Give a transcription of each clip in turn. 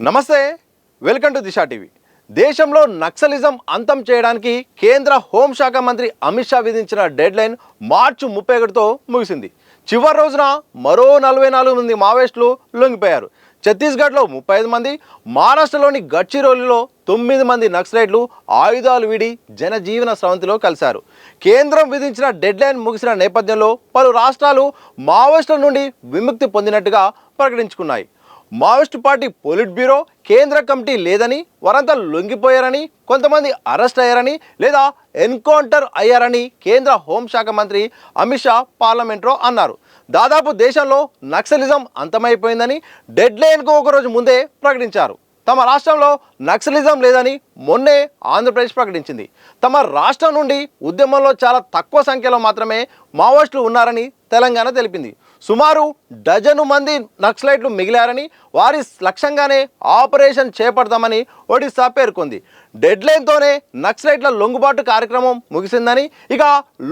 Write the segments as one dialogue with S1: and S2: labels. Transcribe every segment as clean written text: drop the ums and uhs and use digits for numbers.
S1: నమస్తే, welcome to Disha TV. దేశంలో naxalism అంతం చేయడానికి కేంద్ర హోంశాఖ మంత్రి అమిత్ షా విధించిన డెడ్లైన్ మార్చి 31తో ముగిసింది. చివరి రోజున మరో 44 మంది మావోయిస్టులు లొంగిపోయారు. ఛత్తీస్గఢ్లో 35 మంది, మహారాష్ట్రలోని గడ్చిరోలిలో 9 మంది నక్సలైట్లు ఆయుధాలు వీడి జనజీవన స్రవంతిలో కలిశారు. కేంద్రం విధించిన డెడ్లైన్ ముగిసిన నేపథ్యంలో పలు రాష్ట్రాలు మావోయిస్టుల నుండి విముక్తి పొందినట్టుగా ప్రకటించుకున్నాయి. మావోయిస్టు పార్టీ పొలిట్ బ్యూరో కేంద్ర కమిటీ లేదని, వారంతా లొంగిపోయారని, కొంతమంది అరెస్ట్ అయ్యారని లేదా ఎన్కౌంటర్ అయ్యారని కేంద్ర హోంశాఖ మంత్రి అమిత్ షా పార్లమెంట్లో అన్నారు. దాదాపు దేశంలో నక్సలిజం అంతమైపోయిందని డెడ్లైన్కు ఒకరోజు ముందే ప్రకటించారు. తమ రాష్ట్రంలో నక్సలిజం లేదని మొన్నే ఆంధ్రప్రదేశ్ ప్రకటించింది. తమ రాష్ట్రం నుండి ఉద్యమంలో చాలా తక్కువ సంఖ్యలో మాత్రమే మావోయిస్టులు ఉన్నారని తెలంగాణ తెలిపింది. సుమారు డజను మంది నక్సలైట్లు మిగిలారని, వారి లక్ష్యంగానే ఆపరేషన్ చేపడతామని ఒడిశా పేర్కొంది. డెడ్లైన్తోనే నక్సలైట్ల లొంగుబాటు కార్యక్రమం ముగిసిందని, ఇక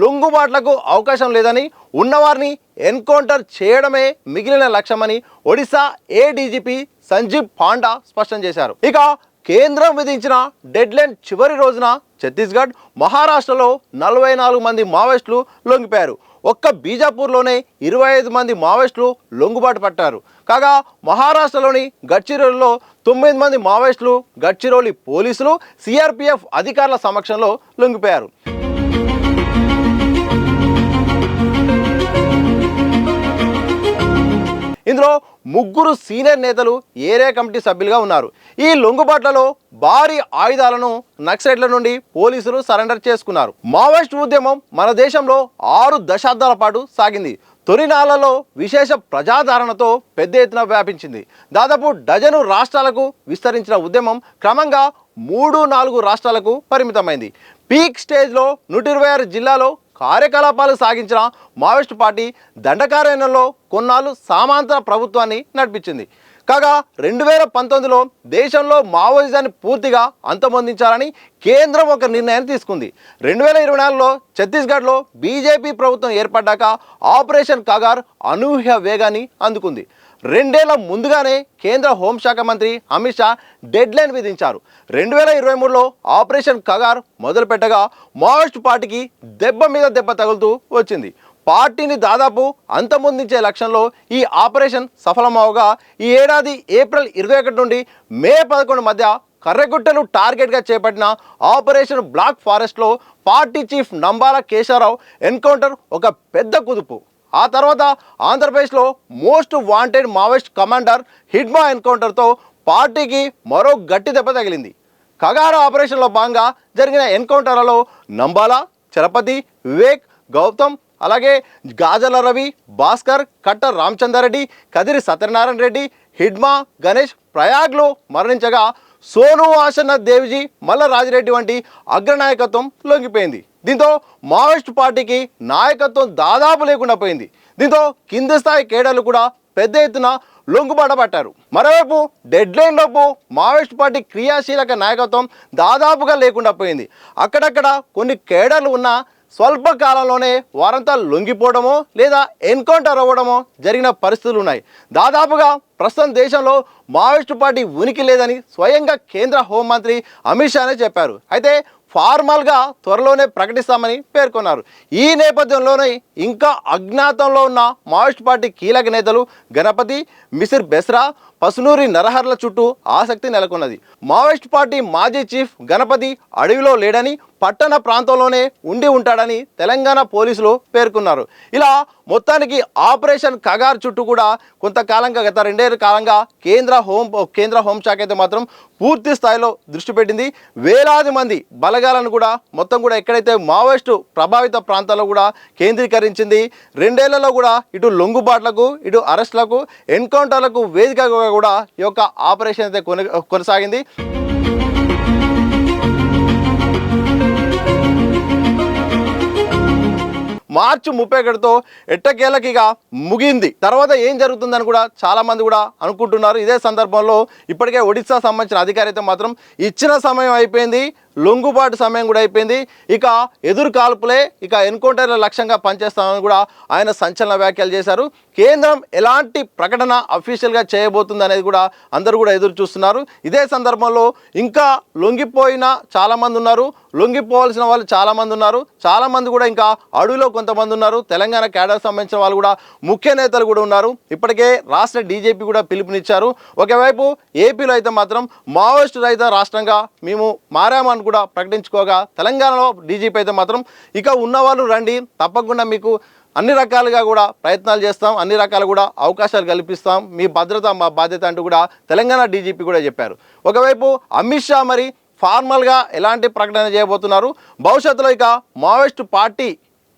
S1: లొంగుబాట్లకు అవకాశం లేదని, ఉన్నవారిని ఎన్కౌంటర్ చేయడమే మిగిలిన లక్ష్యమని ఒడిశా ఏడీజీపీ సంజీవ్ పాండా స్పష్టం చేశారు. ఇక కేంద్రం విధించిన డెడ్లైన్ చివరి రోజున ఛత్తీస్గఢ్, మహారాష్ట్రలో 44 మంది మావోయిస్టులు లొంగిపోయారు. ఒక్క బీజాపూర్లోనే 25 మంది మావోయిస్టులు లొంగుబాటు పట్టారు. కాగా మహారాష్ట్రలోని గడ్చిరోలిలో 9 మంది మావోయిస్టులు గడ్చిరోలి పోలీసులు, సిఆర్పిఎఫ్ అధికారుల సమక్షంలో లొంగిపోయారు. ఇందులో 3 సీనియర్ నేతలు ఏరియా కమిటీ సభ్యులుగా ఉన్నారు. ఈ లొంగుబాట్లలో భారీ ఆయుధాలను నక్సలైట్ల నుండి పోలీసులు సరెండర్ చేసుకున్నారు. మావోయిస్ట్ ఉద్యమం మన దేశంలో 6 దశాబ్దాల పాటు సాగింది. తొలినాళ్లలో విశేష ప్రజాదరణతో పెద్ద ఎత్తున వ్యాపించింది. దాదాపు డజను రాష్ట్రాలకు విస్తరించిన ఉద్యమం క్రమంగా 3-4 రాష్ట్రాలకు పరిమితమైంది. పీక్ స్టేజ్లో 126 జిల్లాలో కార్యకలాపాలు సాగించిన మావోయిస్టు పార్టీ దండకారణ్యంలో కొన్నాళ్ళు సామంత ప్రభుత్వాన్ని నడిపించింది. కాగా 2019లో దేశంలో మావోయిజాన్ని పూర్తిగా అంతమొందించాలని కేంద్రం ఒక నిర్ణయాన్ని తీసుకుంది. 2024లో ఛత్తీస్గఢ్లో బీజేపీ ప్రభుత్వం ఏర్పడ్డాక ఆపరేషన్ కగార్ అనూహ్య వేగాన్ని అందుకుంది. 2 ఏళ్ల ముందుగానే కేంద్ర హోంశాఖ మంత్రి అమిత్ షా డెడ్లైన్ విధించారు. 2023లో ఆపరేషన్ కగార్ మొదలుపెట్టగా మావోయిస్టు పార్టీకి దెబ్బ మీద దెబ్బ తగులుతూ వచ్చింది. పార్టీని దాదాపు అంతమొందించే లక్ష్యంలో ఈ ఆపరేషన్ సఫలమవగా ఈ ఏడాది ఏప్రిల్ 21 నుండి మే 11 మధ్య కర్రెగుట్టను టార్గెట్గా చేపట్టిన ఆపరేషన్ బ్లాక్ ఫారెస్ట్లో party chief Nambala Keshavarao encounter ఒక పెద్ద కుదుపు. ఆ తర్వాత ఆంధ్రప్రదేశ్లో most wanted Maoist commander Hidma ఎన్కౌంటర్తో పార్టీకి మరో గట్టి దెబ్బ తగిలింది. కగారు ఆపరేషన్లో భాగంగా జరిగిన ఎన్కౌంటర్లలో నంబాల, చలపతి, వివేక్, గౌతమ్, అలాగే గాజల రవి, భాస్కర్, కట్ట రామచంద్రారెడ్డి, కదిరి సత్యనారాయణ రెడ్డి, హిడ్మా, గణేష్ ప్రయాగ్లో మరణించగా సోను ఆసన్న దేవ్జీ, మల్ల రాజిరెడ్డి వంటి అగ్రనాయకత్వం లొంగిపోయింది. దీంతో మావోయిస్టు పార్టీకి నాయకత్వం దాదాపు లేకుండా పోయింది. దీంతో కింది స్థాయి కేడర్లు కూడా పెద్ద ఎత్తున లొంగుబాట పట్టారు. మరోవైపు డెడ్లైన్ లోపు మావోయిస్టు పార్టీ క్రియాశీలక నాయకత్వం దాదాపుగా లేకుండా పోయింది. అక్కడక్కడ కొన్ని కేడర్లు ఉన్న స్వల్ప కాలంలోనే వారంతా లొంగిపోవడమో లేదా ఎన్కౌంటర్ అవ్వడమో జరిగిన పరిస్థితులు ఉన్నాయి. దాదాపుగా ప్రస్తుతం దేశంలో మావోయిస్టు పార్టీ ఉనికి లేదని స్వయంగా కేంద్ర హోంమంత్రి అమిత్ షానే చెప్పారు. అయితే ఫార్మల్గా త్వరలోనే ప్రకటిస్తామని పేర్కొన్నారు. ఈ నేపథ్యంలోనే ఇంకా అజ్ఞాతంలో ఉన్న మావోయిస్టు పార్టీ కీలక నేతలు గణపతి, మిసిర్ బెస్రా, పసునూరి నరహర్ల చుట్టూ ఆసక్తి నెలకొన్నది. మావోయిస్టు పార్టీ మాజీ చీఫ్ గణపతి అడవిలో లేడని, పట్టణ ప్రాంతంలోనే ఉండి ఉంటాడని తెలంగాణ పోలీసులు పేర్కొన్నారు. ఇలా మొత్తానికి ఆపరేషన్ కగార్ చుట్టూ కూడా కొంతకాలంగా గత 2 ఏళ్ల కాలంగా కేంద్ర హోంశాఖ అయితే మాత్రం పూర్తి స్థాయిలో దృష్టి పెట్టింది. వేలాది మంది బలగాలను కూడా మొత్తం కూడా ఎక్కడైతే మావోయిస్టు ప్రభావిత ప్రాంతాల్లో కూడా కేంద్రీకరించింది. 2 ఏళ్లలో కూడా ఇటు లొంగుబాట్లకు, ఇటు అరెస్టులకు, ఎన్కౌంటర్లకు వేదికగా కూడా ఈ యొక్క ఆపరేషన్ అయితే కొనసాగింది. మార్చి 31తో ఎట్టకేలకిగా ముగింది. తర్వాత ఏం జరుగుతుందని కూడా చాలా మంది కూడా అనుకుంటున్నారు. ఇదే సందర్భంలో ఇప్పటికే ఒడిశా సంబంధించిన అధికారి అయితే మాత్రం ఇచ్చిన సమయం అయిపోయింది, లొంగుబాటు సమయం కూడా అయిపోయింది. ఇక ఎదురు కాల్పులే ఇక ఎన్కౌంటర్ల లక్ష్యంగా పనిచేస్తామని కూడా ఆయన సంచలన వ్యాఖ్యలు చేశారు. కేంద్రం ఎలాంటి ప్రకటన అఫీషియల్గా చేయబోతుంది అనేది కూడా అందరూ కూడా ఎదురు చూస్తున్నారు. ఇదే సందర్భంలో ఇంకా లొంగిపోయిన చాలామంది ఉన్నారు, లొంగిపోవాల్సిన వాళ్ళు చాలామంది ఉన్నారు, చాలామంది కూడా ఇంకా అడవిలో కొంతమంది ఉన్నారు. తెలంగాణ క్యాడర్ సంబంధించిన వాళ్ళు కూడా ముఖ్య నేతలు కూడా ఉన్నారు. ఇప్పటికే రాష్ట్ర డీజీపీ కూడా పిలుపునిచ్చారు. ఒకవైపు ఏపీలో అయితే మాత్రం మావోయిస్టు రహిత రాష్ట్రంగా మేము మారామని కూడా ప్రకటించుకోగా, తెలంగాణలో డీజీపీ అయితే మాత్రం ఇక ఉన్నవాళ్ళు రండి, తప్పకుండా మీకు అన్ని రకాలుగా కూడా ప్రయత్నాలు చేస్తాం, అన్ని రకాలు కూడా అవకాశాలు కల్పిస్తాం, మీ భద్రత మా బాధ్యత అంటూ కూడా తెలంగాణ డీజీపీ కూడా చెప్పారు. ఒకవైపు అమిత్ షా మరి ఫార్మల్గా ఎలాంటి ప్రకటన చేయబోతున్నారు, భవిష్యత్తులో ఇక మావోయిస్టు పార్టీ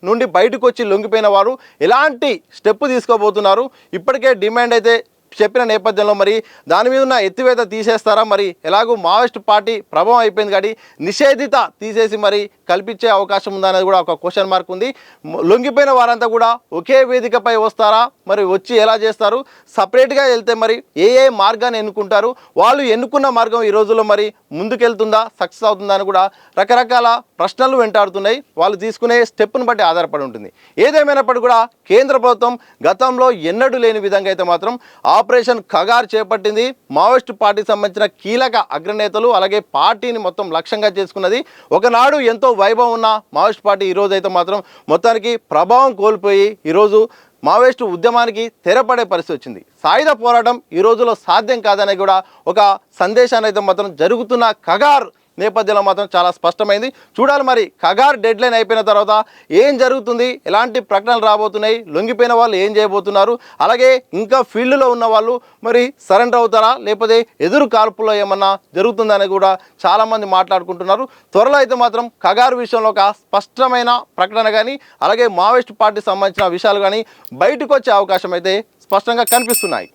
S1: నుండి బయటకు వచ్చి లొంగిపోయిన వారు ఎలాంటి స్టెప్ తీసుకోబోతున్నారు, ఇప్పటికే డిమాండ్ అయితే చెప్పిన నేపథ్యంలో మరి దాని మీద ఉన్న ఎత్తివేత తీసేస్తారా, మరి ఎలాగూ మావోయిస్ట్ పార్టీ ప్రభావం అయిపోయింది కాబట్టి నిషేధిత తీసేసి మరి కల్పించే అవకాశం ఉందా అనేది కూడా ఒక క్వశ్చన్ మార్క్ ఉంది. లొంగిపోయిన వారంతా కూడా ఒకే వేదికపై వస్తారా, మరి వచ్చి ఎలా చేస్తారు, సపరేట్గా వెళ్తే మరి ఏ మార్గాన్ని ఎన్నుకుంటారు, వాళ్ళు ఎన్నుకున్న మార్గం ఈ రోజుల్లో మరి ముందుకెళ్తుందా, సక్సెస్ అవుతుందా అని కూడా రకరకాల ప్రశ్నలు వెంటాడుతున్నాయి. వాళ్ళు తీసుకునే స్టెప్ను బట్టి ఆధారపడి ఉంటుంది. ఏదేమైనప్పటికీ కూడా కేంద్ర ప్రభుత్వం గతంలో ఎన్నడూ లేని విధంగా అయితే మాత్రం ఆపరేషన్ ఖగార్ చేపట్టింది. మావోయిస్టు పార్టీకి సంబంధించిన కీలక అగ్రనేతలు అలాగే పార్టీని మొత్తం లక్ష్యంగా చేసుకున్నది. ఒకనాడు ఎంతో వైభవం ఉన్న మావోయిస్ట్ పార్టీ ఈరోజు అయితే మాత్రం మొత్తానికి ప్రభావం కోల్పోయి ఈరోజు మావోయిస్టు ఉద్యమానికి తెరపడే పరిస్థితి వచ్చింది. సాయుధ పోరాటం ఈ రోజులో సాధ్యం కాదనే కూడా ఒక సందేశాన్ని అయితే మాత్రం జరుగుతున్న ఖగార్ నేపథ్యంలో మాత్రం చాలా స్పష్టమైంది. చూడాలి మరి ఖగార్ డెడ్ లైన్ అయిపోయిన తర్వాత ఏం జరుగుతుంది, ఎలాంటి ప్రకటనలు రాబోతున్నాయి, లొంగిపోయిన వాళ్ళు ఏం చేయబోతున్నారు, అలాగే ఇంకా ఫీల్డ్లో ఉన్న వాళ్ళు మరి సరెండర్ అవుతారా, లేకపోతే ఎదురు కాల్పులో ఏమన్నా జరుగుతుందని కూడా చాలామంది మాట్లాడుకుంటున్నారు. త్వరలో అయితే మాత్రం ఖగార్ విషయంలో ఒక స్పష్టమైన ప్రకటన కానీ అలాగే మావోయిస్ట్ పార్టీకి సంబంధించిన విషయాలు కానీ బయటకు వచ్చే అవకాశం అయితే స్పష్టంగా కనిపిస్తున్నాయి.